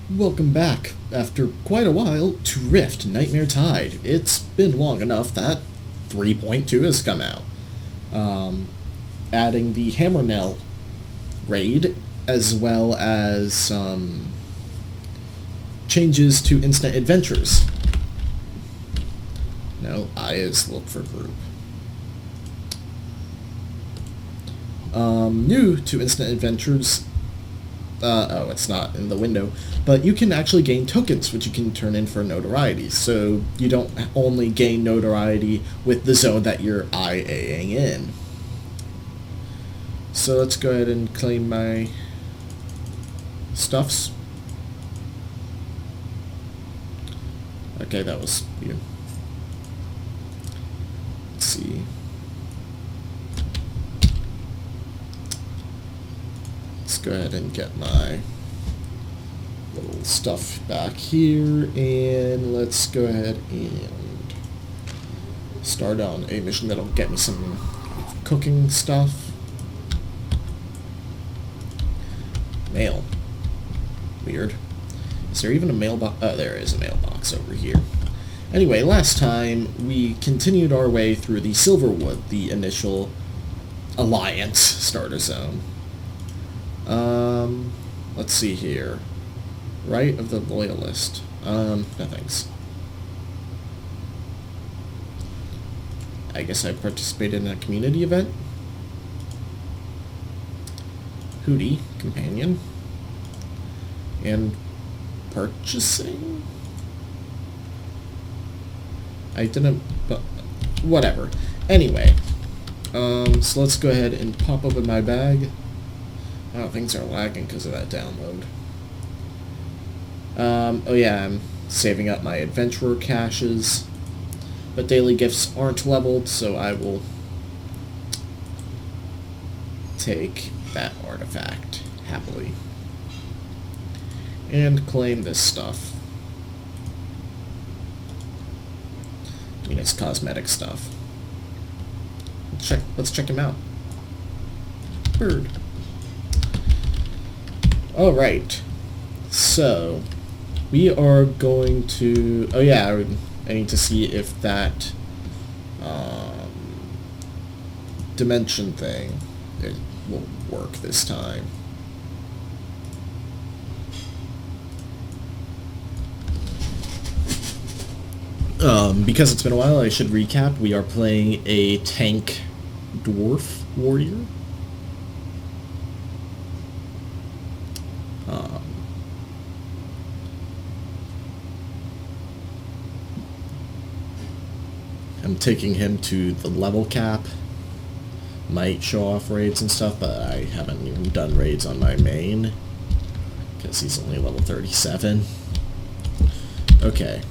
Welcome back, after quite a while, to Rift Nightmare Tide. It's been long enough that 3.2 has come out. Um, Adding the Hammer raid, as well as some changes to instant adventures. No, I is look for group. New to instant adventures, it's not in the window, but you can actually gain tokens, which you can turn in for notoriety. So you don't only gain notoriety with the zone that you're IAing in. So let's go ahead and claim my stuffs. Okay, that was weird. Let's see. Let's go ahead and get my little stuff back here, and let's go ahead and start on a mission that'll get me some cooking stuff. Mail. Weird. Is there even a mailbox? Oh, there is a mailbox over here. Anyway, last time we continued our way through the Silverwood, the initial Alliance starter zone. Let's see here. Right of the Loyalist. No thanks. I guess I participated in a community event. Hootie, companion. And purchasing? I didn't, but whatever. Anyway, so let's go ahead and pop open my bag. Oh, things are lagging because of that download. Oh yeah, I'm saving up my adventurer caches, but daily gifts aren't leveled, so I will take that artifact happily and claim this stuff. I mean, it's cosmetic stuff. Let's check him out. Bird. Alright, so we are going to, oh yeah, I need to see if that dimension thing, it will work this time. Because it's been a while, I should recap. We are playing a tank dwarf warrior. I'm taking him to the level cap. Might show off raids and stuff, but I haven't even done raids on my main because he's only level 37. Okay.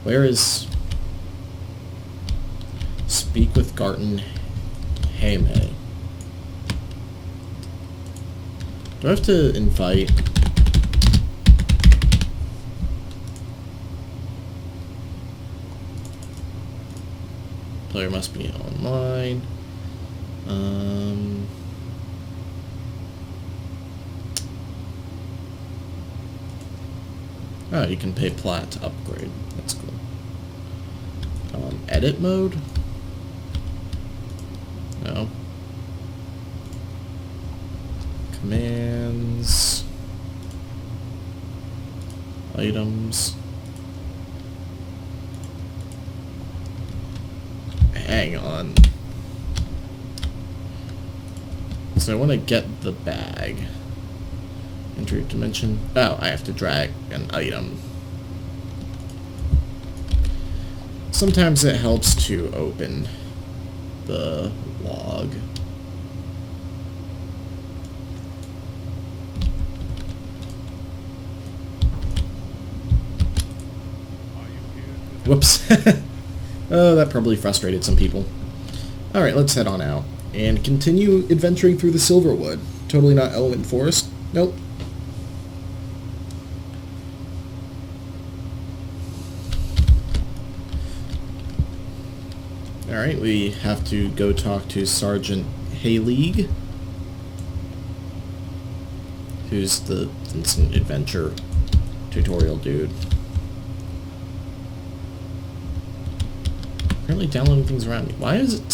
Where is... Speak with Garton Hayme. Do I have to invite... Player must be online. Oh, you can pay plat to upgrade. That's cool. Edit mode? No. Commands. Items. Hang on. So I want to get the bag. Enter dimension. Oh, I have to drag an item. Sometimes it helps to open the log. Whoops. Oh, that probably frustrated some people. Alright, let's head on out and continue adventuring through the Silverwood. Totally not Element Forest. Nope. Alright, we have to go talk to Sergeant Hayleague. Who's the instant adventure tutorial dude? Apparently downloading things around me. Why is it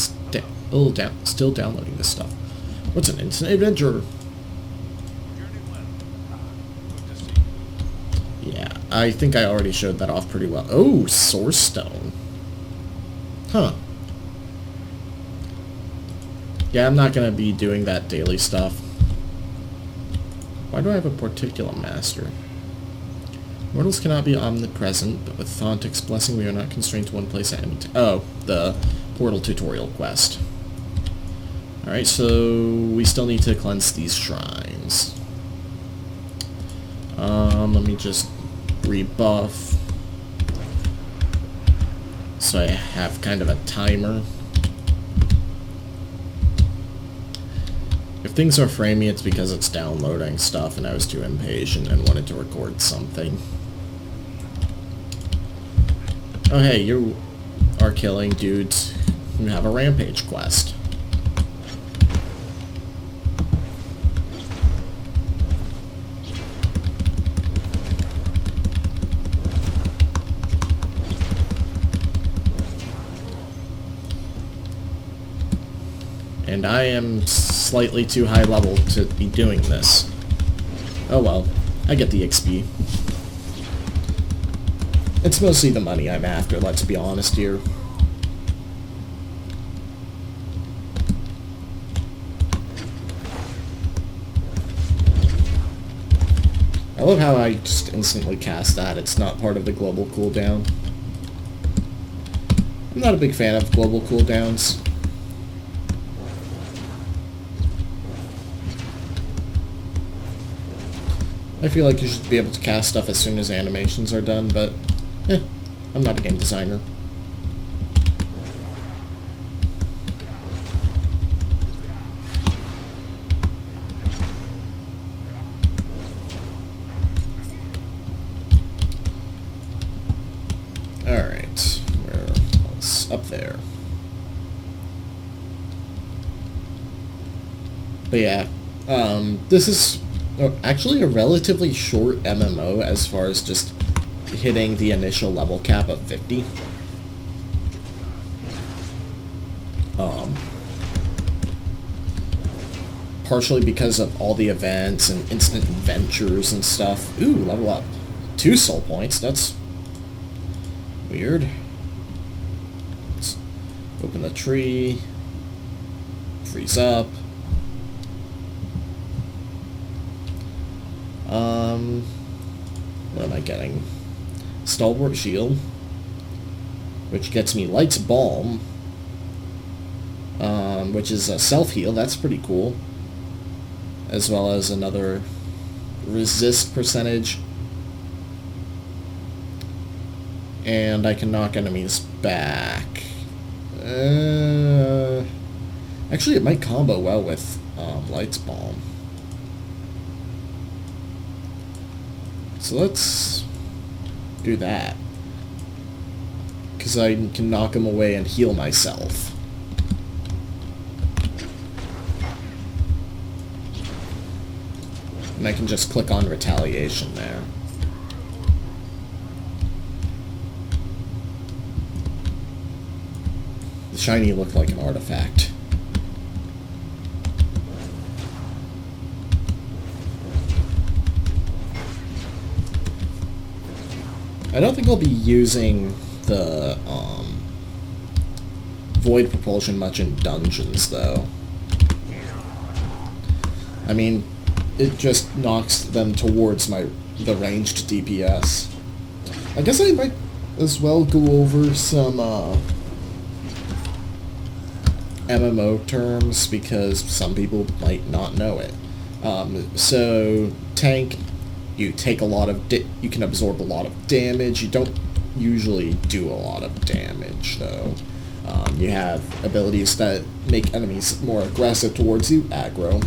still downloading this stuff? What's an instant adventure? Yeah, I think I already showed that off pretty well. Oh, Source Stone. Huh. Yeah, I'm not going to be doing that daily stuff. Why do I have a particulate master? Mortals cannot be omnipresent, but with Thontic's blessing we are not constrained to one place at any time. Oh, the portal tutorial quest. Alright, so we still need to cleanse these shrines. Let me just rebuff. So I have kind of a timer. If things are framey, it's because it's downloading stuff and I was too impatient and wanted to record something. Oh hey, you are killing dudes who have a rampage quest. And I am slightly too high level to be doing this. Oh well, I get the XP. It's mostly the money I'm after, let's be honest here. I love how I just instantly cast that. It's not part of the global cooldown. I'm not a big fan of global cooldowns. I feel like you should be able to cast stuff as soon as animations are done, but I'm not a game designer. Alright, where else? Up there. But yeah, this is actually a relatively short MMO as far as just hitting the initial level cap of 50. Partially because of all the events and instant adventures and stuff. Ooh, level up. 2 soul points, that's weird. Let's open the tree. Freeze up. What am I getting? Stalwart Shield, which gets me Light's Balm, which is a self-heal, that's pretty cool, as well as another resist percentage, and I can knock enemies back. Actually, it might combo well with Light's Balm. So let's do that, because I can knock him away and heal myself. And I can just click on retaliation there. The shiny looked like an artifact. I don't think I'll be using the void propulsion much in dungeons, though. I mean, it just knocks them towards the ranged DPS. I guess I might as well go over some MMO terms, because some people might not know it. So, tank, you take a lot of you can absorb a lot of damage. You don't usually do a lot of damage, though. You have abilities that make enemies more aggressive towards you, aggro.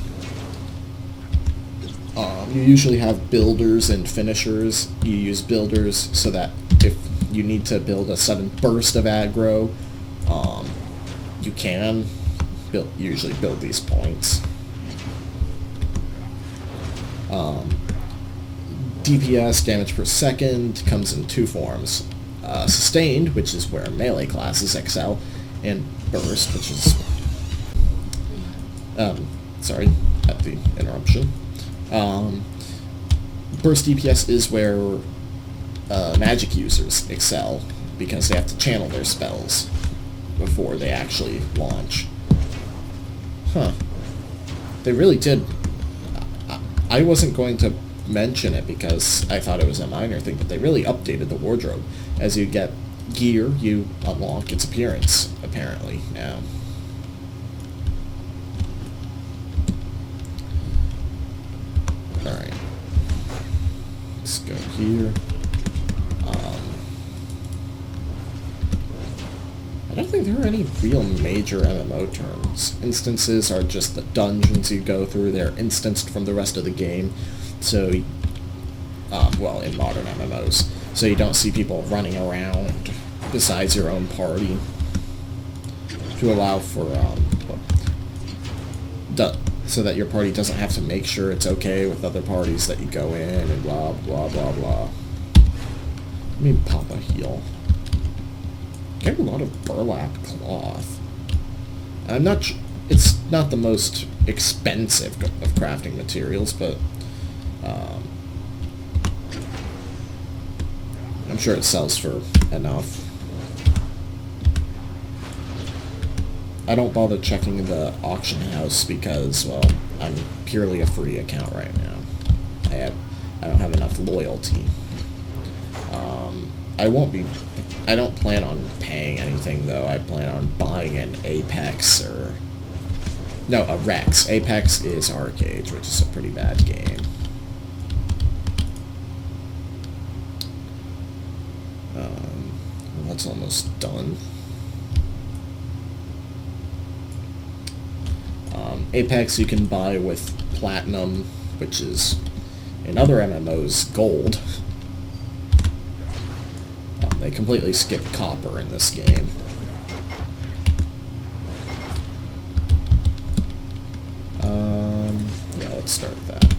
You usually have builders and finishers. You use builders so that if you need to build a sudden burst of aggro, you can usually build these points. DPS, damage per second, comes in two forms. Sustained, which is where melee classes excel, and burst, which is... sorry, at the interruption. Burst DPS is where magic users excel, because they have to channel their spells before they actually launch. Huh. They really did... I wasn't going to mention it because I thought it was a minor thing, but they really updated the wardrobe. As you get gear, you unlock its appearance, apparently, now. Alright. Let's go here. I don't think there are any real major MMO terms. Instances are just the dungeons you go through. They're instanced from the rest of the game. So, well, in modern MMOs. So you don't see people running around besides your own party. To allow for, so that your party doesn't have to make sure it's okay with other parties that you go in and blah, blah, blah, blah. Let me pop a heal. Get a lot of burlap cloth. I'm not. It's not the most expensive of crafting materials, but I'm sure it sells for enough. I don't bother checking the auction house because, well, I'm purely a free account right now. I don't have enough loyalty. I don't plan on paying anything, though. I plan on buying an Apex or... No, a Rex. Apex is Arcade, which is a pretty bad game. Well, that's almost done. Apex you can buy with Platinum, which is, in other MMOs, Gold. They completely skipped Copper in this game. Yeah, let's start that.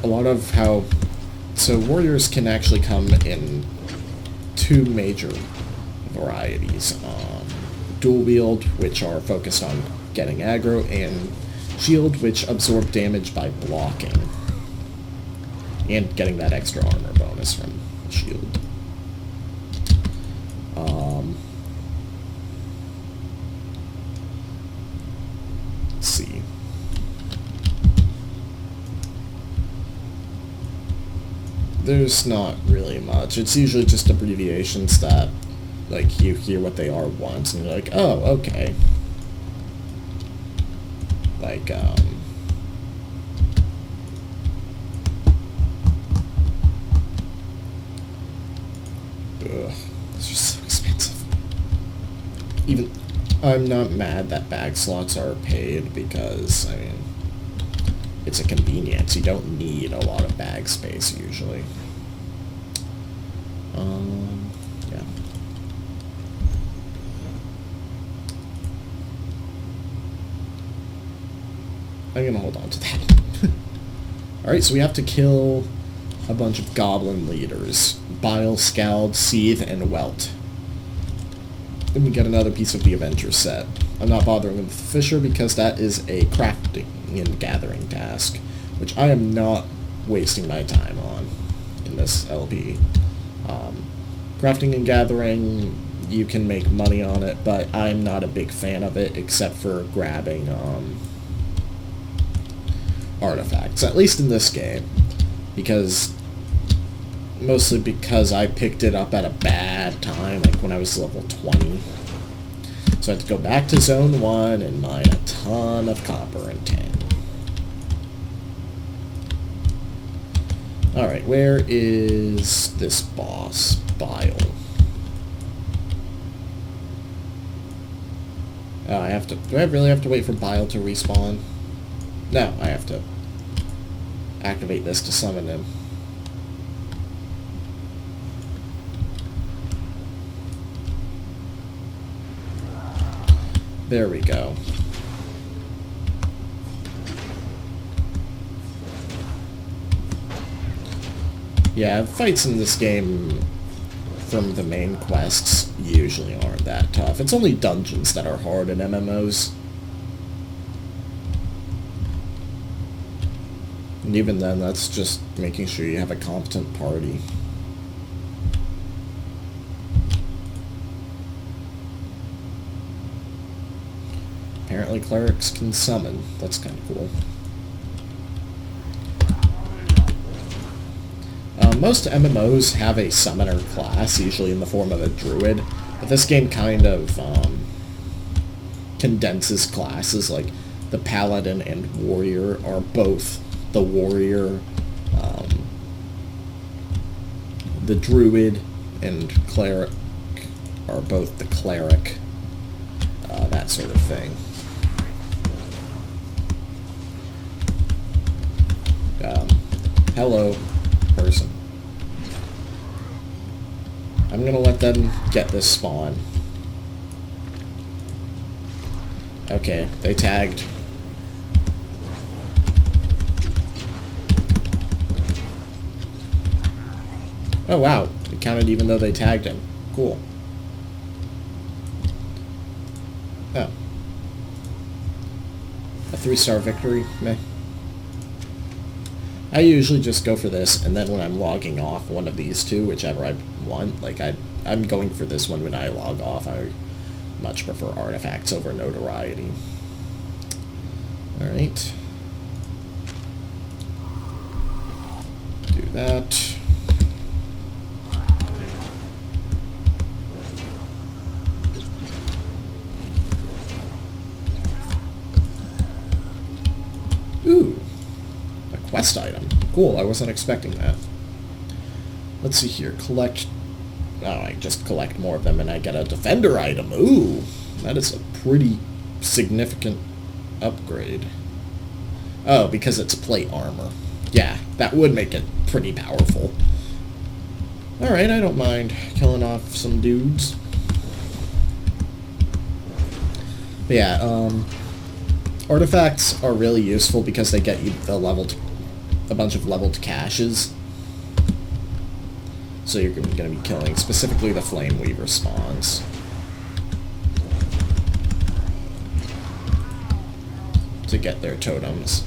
A lot of how... So warriors can actually come in two major varieties. Dual wield, which are focused on getting aggro, and shield, which absorb damage by blocking. And getting that extra armor bonus from the shield. Let's see. There's not really much. It's usually just abbreviations that, like, you hear what they are once, and you're like, oh, okay. Like, ugh, it's just so expensive. Even, I'm not mad that bag slots are paid because, I mean, it's a convenience. You don't need a lot of bag space, usually. Yeah. I'm gonna hold on to that. Alright, so we have to kill a bunch of goblin leaders. Bile, Scald, Seethe, and Welt. Then we get another piece of the Avenger set. I'm not bothering with Fisher because that is a crafting and gathering task, which I am not wasting my time on in this LP. Crafting and gathering, you can make money on it, but I'm not a big fan of it except for grabbing artifacts, at least in this game, mostly because I picked it up at a bad time, like when I was level 20. So I had to go back to Zone 1 and mine a ton of copper and tin. Alright, where is this boss? Bile. Oh, do I really have to wait for Bile to respawn? No, I have to activate this to summon him. There we go. Yeah, fights in this game from the main quests usually aren't that tough. It's only dungeons that are hard in MMOs. And even then, that's just making sure you have a competent party. Apparently clerics can summon. That's kind of cool. Most MMOs have a summoner class, usually in the form of a druid, but this game kind of condenses classes. Like the paladin and warrior are both the warrior, the druid and cleric are both the cleric, that sort of thing. Hello, person. I'm gonna let them get this spawn. Okay, they tagged. Oh wow, it counted even though they tagged him. Cool. Oh. A 3-star victory? Meh. I usually just go for this, and then when I'm logging off one of these two, whichever I want, like I'm going for this one when I log off. I much prefer artifacts over notoriety. Alright. Do that. Ooh. A quest item. Cool, I wasn't expecting that. Let's see here. Collect... Oh, I just collect more of them and I get a defender item. Ooh, that is a pretty significant upgrade. Oh, because it's plate armor. Yeah, that would make it pretty powerful. Alright, I don't mind killing off some dudes. But yeah, artifacts are really useful because they get you a bunch of leveled caches. So you're going to be killing specifically the Flame Weaver spawns. To get their totems.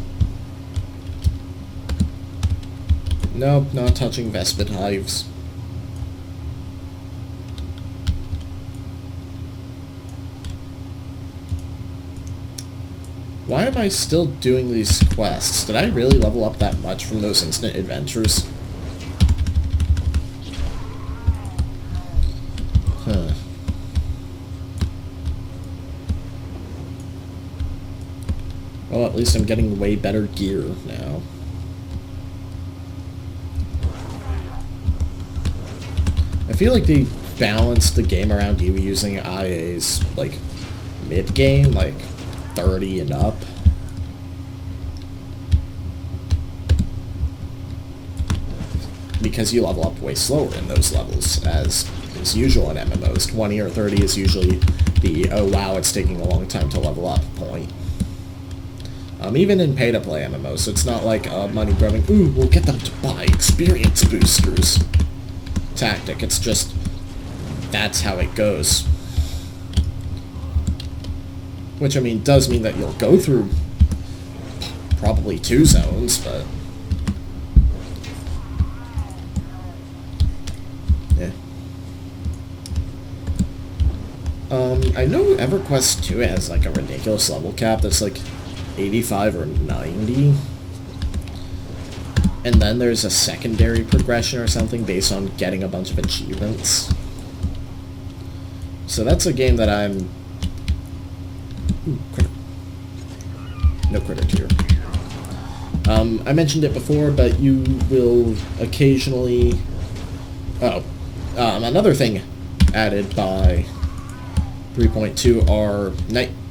Nope, not touching Vespid hives. Why am I still doing these quests? Did I really level up that much from those instant adventures? Huh. Well, at least I'm getting way better gear now. I feel like they balanced the game around you using IAs, like, mid-game, like 30 and up. Because you level up way slower in those levels, as is usual in MMOs. 20 or 30 is usually the, oh wow, it's taking a long time to level up point. Even in pay-to-play MMOs, so it's not like a money-grubbing, ooh, we'll get them to buy experience boosters tactic. It's just, that's how it goes. Which, I mean, does mean that you'll go through probably 2 zones, but... yeah. I know EverQuest 2 has, like, a ridiculous level cap that's, like, 85 or 90. And then there's a secondary progression or something based on getting a bunch of achievements. So that's a game that I'm... Ooh, critter. No critter here. I mentioned it before, but you will occasionally... Oh. Another thing added by 3.2 are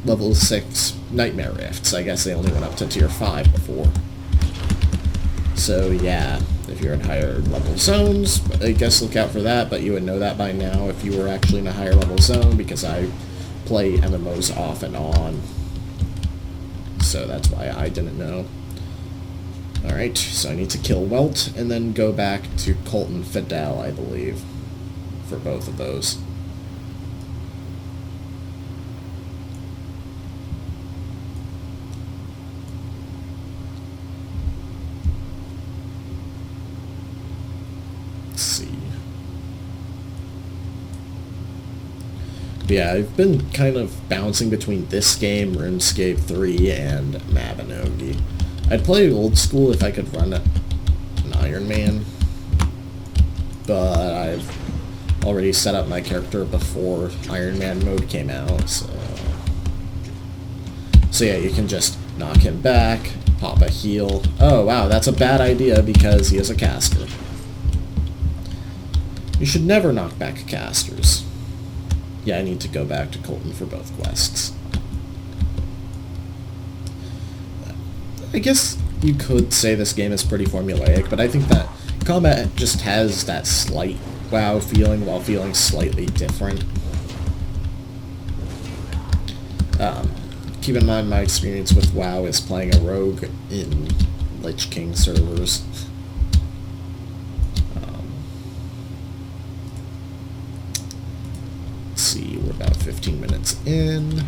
level 6 Nightmare Rifts. I guess they only went up to tier 5 before. So yeah, if you're in higher level zones, I guess look out for that, but you would know that by now if you were actually in a higher level zone, because I play MMOs off and on. So that's why I didn't know. Alright, so I need to kill Welt and then go back to Colton Fidel, I believe, for both of those. Let's see. But yeah, I've been kind of bouncing between this game, RuneScape 3, and Mabinogi. I'd play old school if I could run an Iron Man, but I've already set up my character before Iron Man mode came out, so yeah, you can just knock him back, pop a heal. Oh wow, that's a bad idea because he is a caster. You should never knock back casters. Yeah, I need to go back to Colton for both quests. I guess you could say this game is pretty formulaic, but I think that combat just has that slight WoW feeling while feeling slightly different. Keep in mind my experience with WoW is playing a rogue in Lich King servers. Let's see, we're about 15 minutes in.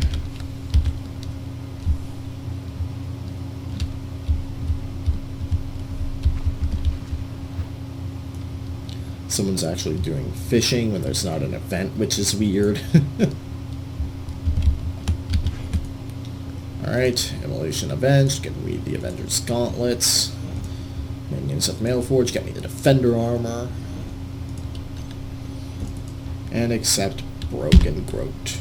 Someone's actually doing fishing when there's not an event, which is weird. Alright, Immolation Avenged, get me the Avenger's Gauntlets. Minions of Mailforge, get me the Defender Armor. And accept Broken Groat.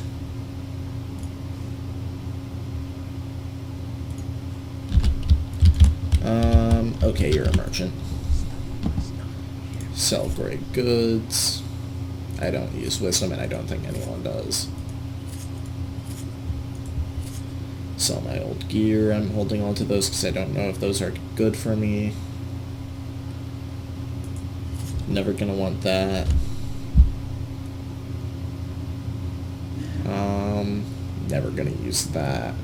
Okay, you're a merchant. Sell great goods. I don't use wisdom, and I don't think anyone does. Sell my old gear. I'm holding on to those because I don't know if those are good for me. Never gonna want that. Never gonna use that.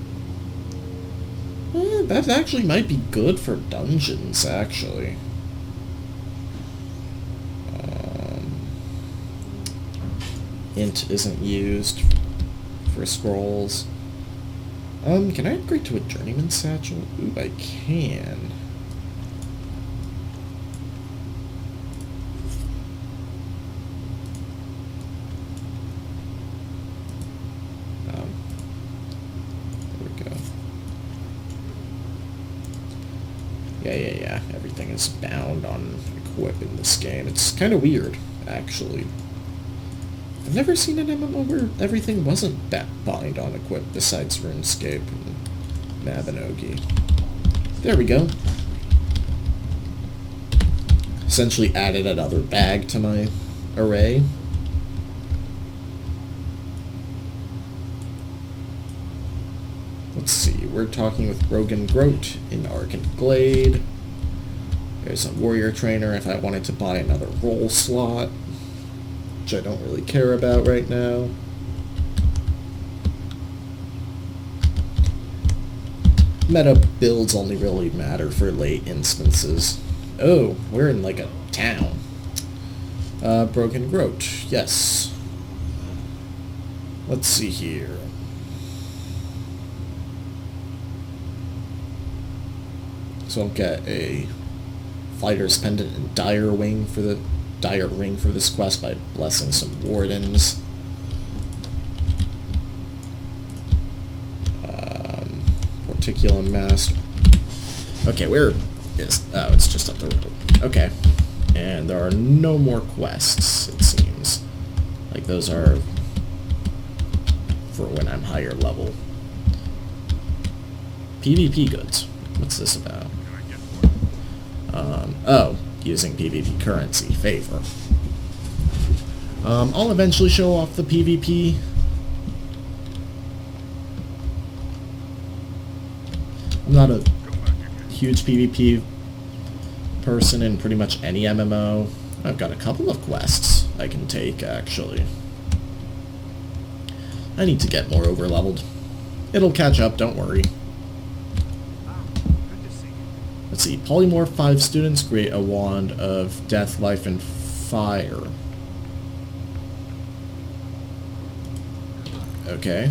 That actually might be good for dungeons, actually. Int isn't used for scrolls. Can I upgrade to a Journeyman Satchel? Ooh, I can. There we go. Yeah. Everything is bound on equip in this game. It's kind of weird, actually. I've never seen an MMO where everything wasn't that bind on equip besides RuneScape and Mabinogi. There we go. Essentially added another bag to my array. Let's see, we're talking with Broken Groat in Argent Glade. There's a warrior trainer if I wanted to buy another roll slot, which I don't really care about right now. Meta builds only really matter for late instances. Oh, we're in like a town. Broken Groat, yes. Let's see here. So I'll get a Fighter's Pendant and Dire Ring for this quest by blessing some wardens. Porticulum Master. Okay, where is... Oh, it's just up the road. Okay. And there are no more quests, it seems. Like, those are for when I'm higher level. PvP goods. What's this about? Oh, using PvP currency. Favor. I'll eventually show off the PvP. I'm not a huge PvP person in pretty much any MMO. I've got a couple of quests I can take, actually. I need to get more overleveled. It'll catch up, don't worry. Let's see. Polymorph 5 students create a wand of death, life, and fire. Okay.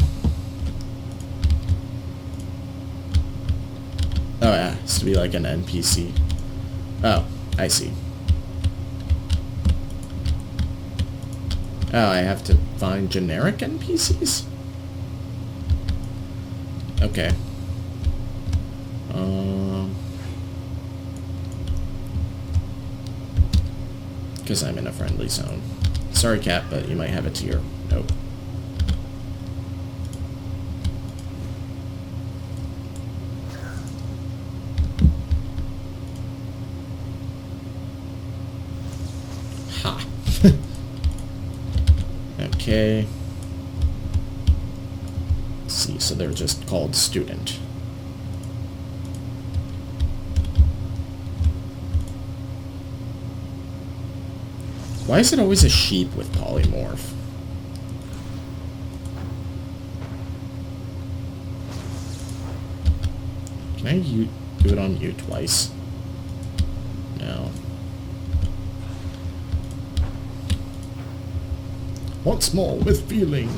Oh yeah, it has to be like an NPC. Oh, I see. Oh, I have to find generic NPCs? Okay. Because I'm in a friendly zone. Sorry, cat, but you might have a tear. Nope. Ha. Okay. Let's see, so they're just called student. Why is it always a sheep with polymorph? Can I do it on you twice? No. Once more with feeling.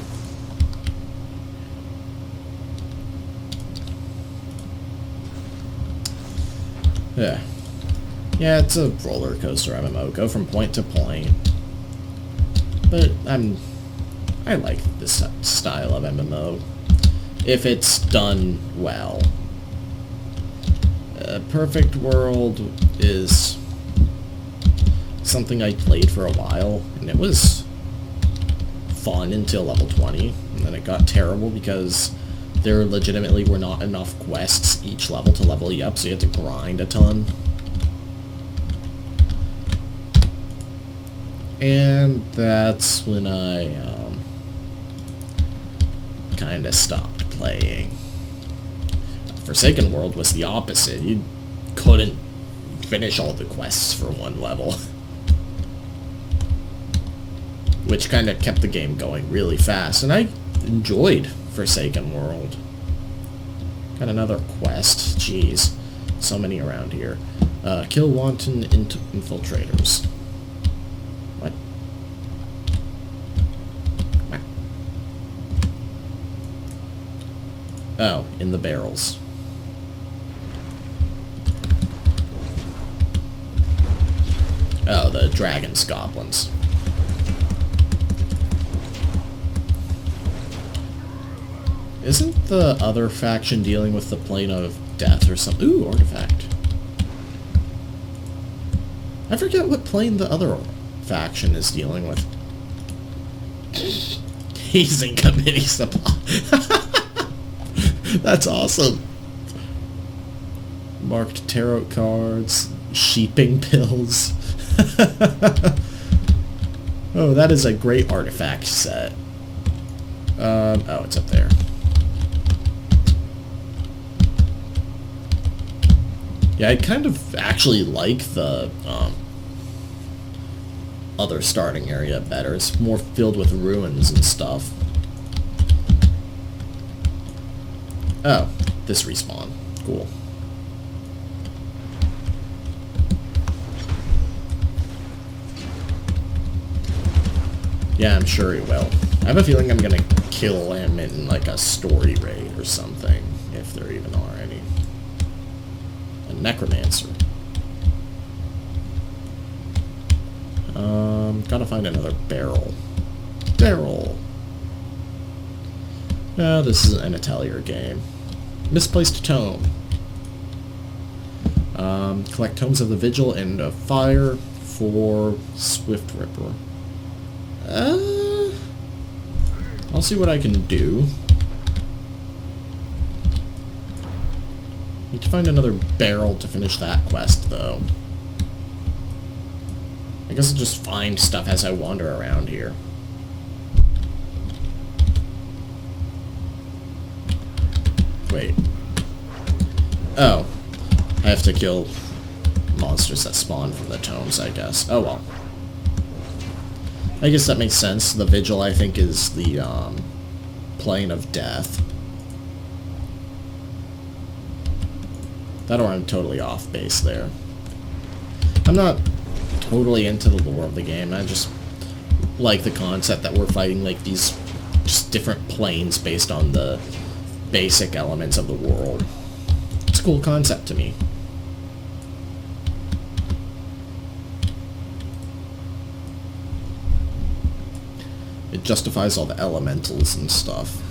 Yeah. Yeah, it's a roller coaster MMO. Go from point to point. But I like this style of MMO if it's done well. Perfect World is something I played for a while, and it was fun until level 20, and then it got terrible because there legitimately were not enough quests each level to level you up, so you had to grind a ton. And that's when I kind of stopped playing. Forsaken World was the opposite. You couldn't finish all the quests for one level. Which kind of kept the game going really fast, and I enjoyed Forsaken World. Got another quest. Jeez. So many around here. Kill wanton infiltrators. What? Oh, in the barrels. Oh, the dragons, goblins. Isn't the other faction dealing with the plane of death or something? Ooh, artifact. I forget what plane the other faction is dealing with. Hazing committee supply. That's awesome. Marked tarot cards, sheeping pills. Oh, that is a great artifact set. Oh, it's up there. Yeah, I kind of actually like the other starting area better. It's more filled with ruins and stuff. Oh, this respawn. Cool. Yeah, I'm sure he will. I have a feeling I'm gonna kill him in like a story raid or something, if there even are any. A necromancer. Gotta find another barrel. Barrel! Oh, this is an Atelier game. Misplaced tome. Collect tomes of the Vigil and of Fire for Swift Ripper. I'll see what I can do. Need to find another barrel to finish that quest, though. I guess I'll just find stuff as I wander around here. Wait. Oh. I have to kill monsters that spawn from the tomes, I guess. Oh well. I guess that makes sense. The Vigil, I think, is the plane of death. That or I'm totally off base there. I'm not totally into the lore of the game. I just like the concept that we're fighting like these just different planes based on the basic elements of the world. It's a cool concept to me. It justifies all the elementals and stuff.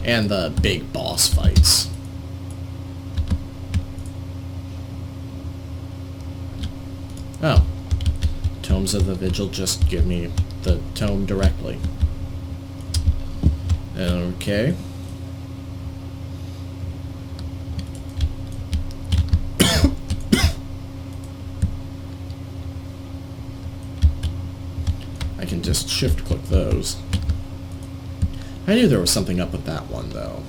And the big boss fights. Oh. Tomes of the Vigil just give me the tome directly. Okay. I can just shift-click those. I knew there was something up with that one, though.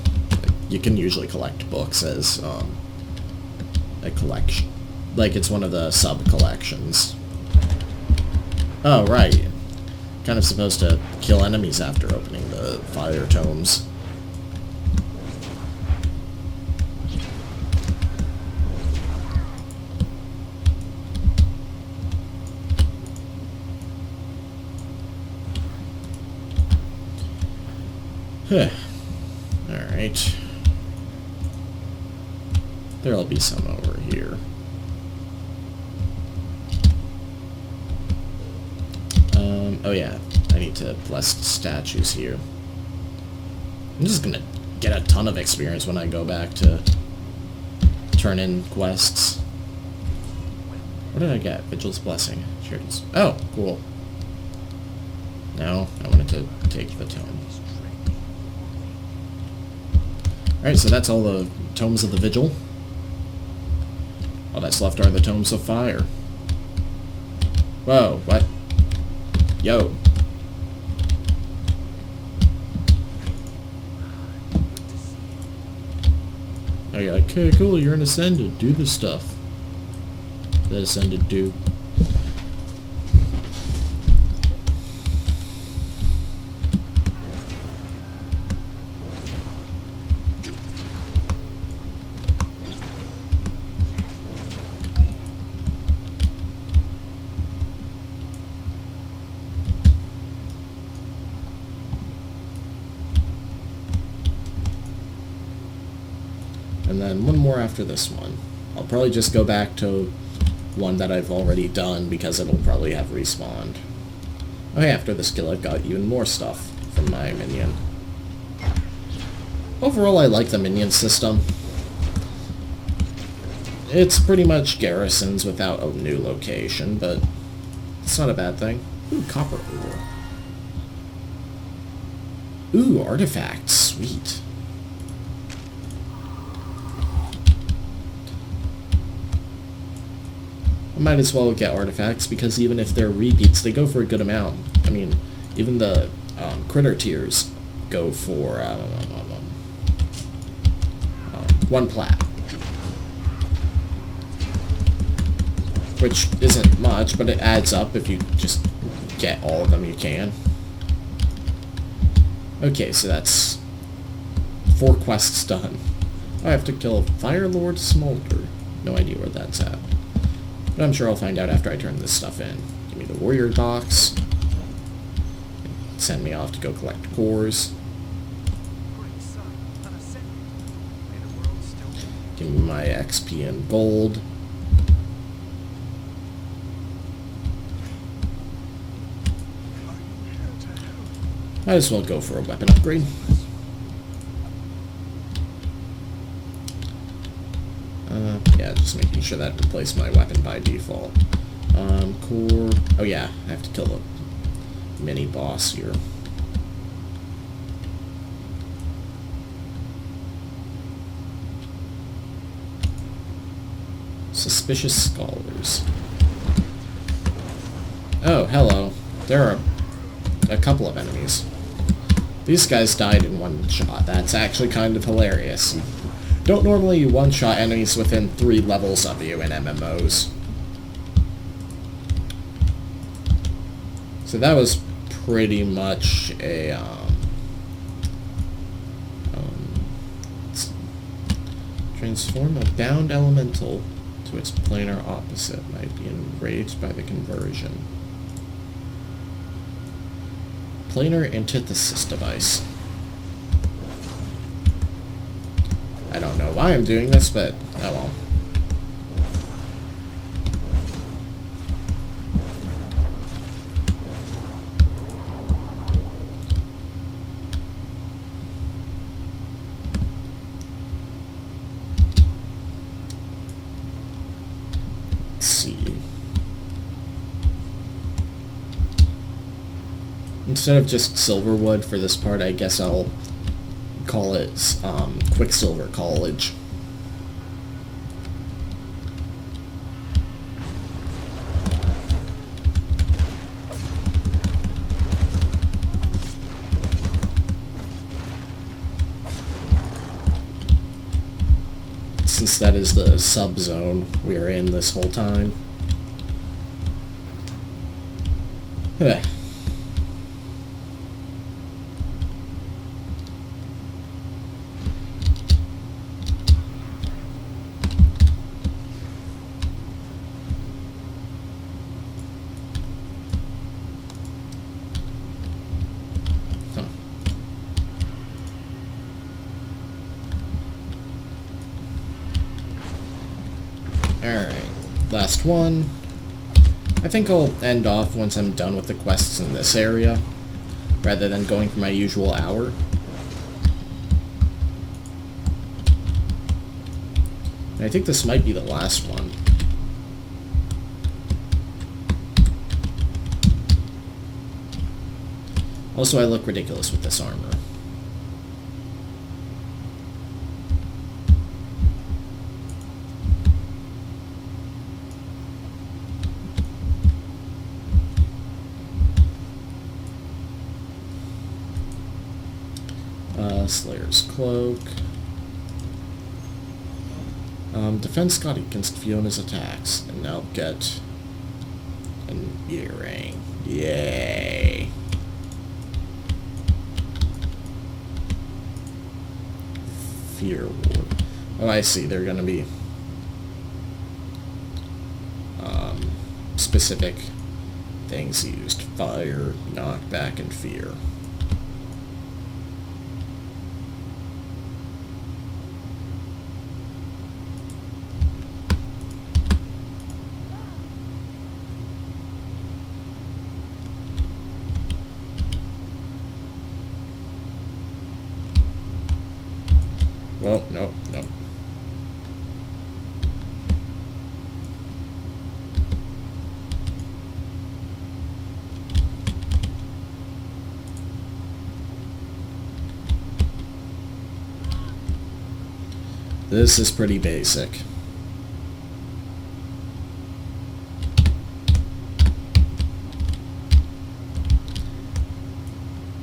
You can usually collect books as, a collection. Like, it's one of the sub-collections. Oh, right. Kind of supposed to kill enemies after opening the fire tomes. Alright. There'll be some over here. Oh yeah, I need to bless statues here. I'm just gonna get a ton of experience when I go back to turn in quests. What did I get? Vigil's Blessing. Oh, cool. Now, I wanted to take the tome. Alright, so that's all the Tomes of the Vigil. All that's left are the Tomes of Fire. Whoa, what? Yo. Oh, yeah, okay, cool, you're an Ascended. Do the stuff that Ascended do. And then one more after this one. I'll probably just go back to one that I've already done because it'll probably have respawned. Okay, after the skill I've got even more stuff from my minion. Overall, I like the minion system. It's pretty much garrisons without a new location, but it's not a bad thing. Ooh, copper ore. Ooh, artifacts. Sweet. I might as well get artifacts, because even if they're repeats, they go for a good amount. I mean, even the critter tiers go for 1 plat. Which isn't much, but it adds up if you just get all of them you can. Okay, so that's 4 quests done. I have to kill Fire Lord Smolder. No idea where that's at. But I'm sure I'll find out after I turn this stuff in. Give me the warrior box. Send me off to go collect cores. Give me my XP and gold. Might as well go for a weapon upgrade. Yeah, just making sure that replaced my weapon by default. Core. Oh yeah, I have to kill the mini boss here. Suspicious scholars. Oh, hello. There are a couple of enemies. These guys died in one shot. That's actually kind of hilarious. Don't normally one-shot enemies within 3 levels of you in MMOs. So that was pretty much a transform a bound elemental to its planar opposite might be enraged by the conversion. Planar antithesis device. I don't know why I'm doing this, but oh well. Let's see. Instead of just Silverwood for this part, I guess I'll call it Quicksilver College. Since that is the sub-zone we are in this whole time. Alright, last one. I think I'll end off once I'm done with the quests in this area, rather than going for my usual hour. And I think this might be the last one. Also, I look ridiculous with this armor. Slayer's Cloak. Defense got against Fiona's attacks, and now get an earring. Yay! Fear Ward. Oh, I see. They're gonna be specific things used. Fire, knockback, and fear. Well, no. This is pretty basic.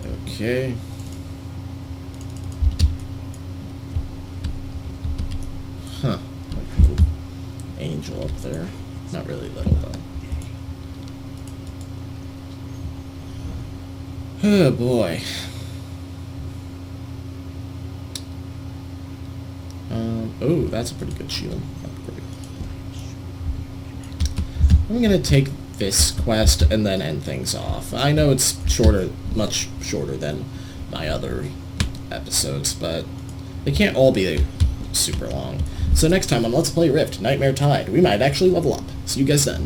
Okay. Huh. Angel up there. Not really little, though. Oh, boy. Oh, that's a pretty good shield upgrade. I'm gonna take this quest and then end things off. I know it's shorter, much shorter than my other episodes, but they can't all be super long. So next time on Let's Play Rift Nightmare Tide, we might actually level up. See you guys then.